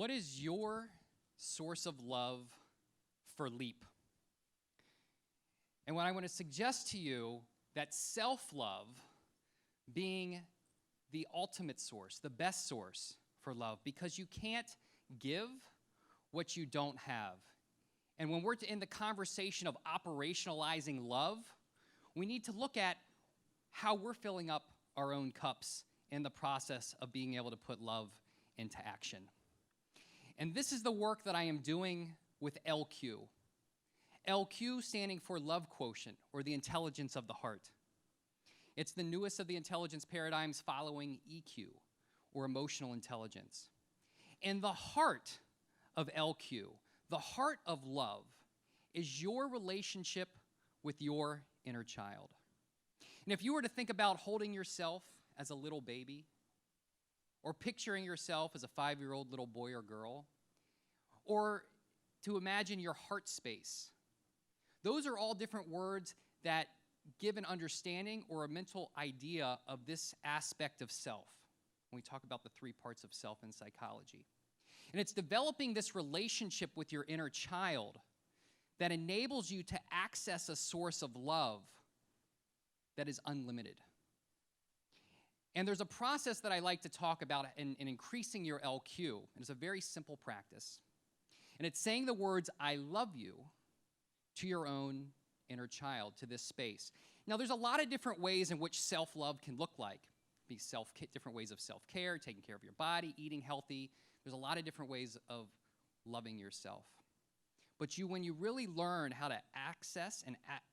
What is your source of love for Leap? And what I want to suggest to you, that self-love being the ultimate source, the best source for love, because you can't give what you don't have. And when we're in the conversation of operationalizing love, we need to look at how we're filling up our own cups in the process of being able to put love into action. And this is the work that I am doing with LQ. LQ standing for Love Quotient, or the intelligence of the heart. It's the newest of the intelligence paradigms following EQ, or emotional intelligence. And the heart of LQ, the heart of love, is your relationship with your inner child. And if you were to think about holding yourself as a little baby, or picturing yourself as a 5-year-old little boy or girl, or to imagine your heart space, those are all different words that give an understanding or a mental idea of this aspect of self when we talk about the 3 parts of self in psychology. And it's developing this relationship with your inner child that enables you to access a source of love that is unlimited. And there's a process that I like to talk about in increasing your LQ. And it's a very simple practice. And it's saying the words, I love you, to your own inner child, to this space. Now, there's a lot of different ways in which self-love can look like. Different ways of self-care, taking care of your body, eating healthy. There's a lot of different ways of loving yourself. But when you really learn how to access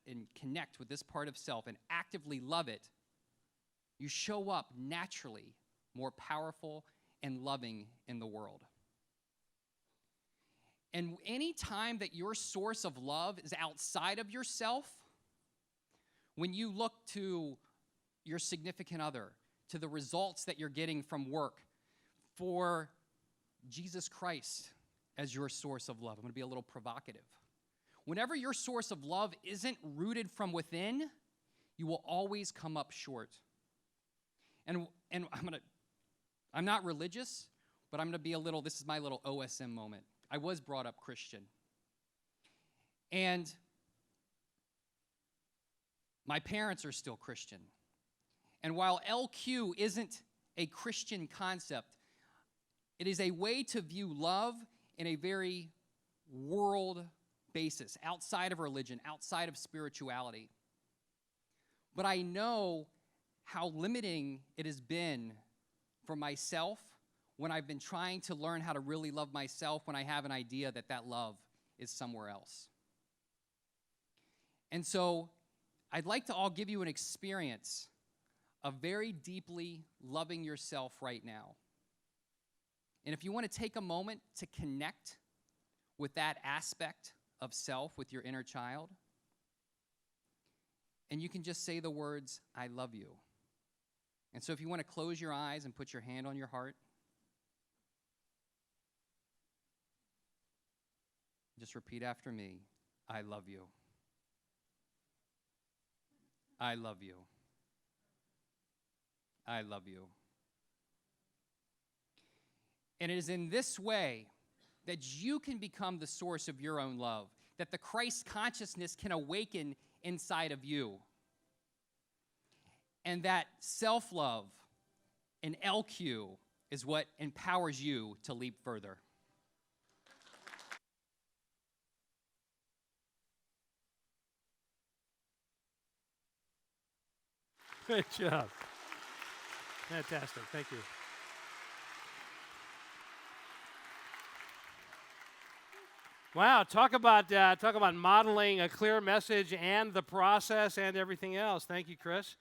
and connect with this part of self and actively love it, you show up naturally more powerful and loving in the world. And any time that your source of love is outside of yourself, when you look to your significant other, to the results that you're getting from work, for Jesus Christ as your source of love. I'm going to be a little provocative. Whenever your source of love isn't rooted from within, you will always come up short. And I'm not religious, but I'm going to be this is my little OSM moment. I was brought up Christian. And my parents are still Christian. And while LQ isn't a Christian concept, it is a way to view love in a very world basis, outside of religion, outside of spirituality. But I know how limiting it has been for myself when I've been trying to learn how to really love myself, when I have an idea that love is somewhere else. And so I'd like to all give you an experience of very deeply loving yourself right now. And if you want to take a moment to connect with that aspect of self, with your inner child, and you can just say the words, I love you. And so if you want to close your eyes and put your hand on your heart, just repeat after me, I love you. I love you. I love you. And it is in this way that you can become the source of your own love, that the Christ consciousness can awaken inside of you. And that self-love and LQ is what empowers you to leap further. Good job. Fantastic. Thank you. Wow, talk about modeling a clear message and the process and everything else. Thank you, Chris.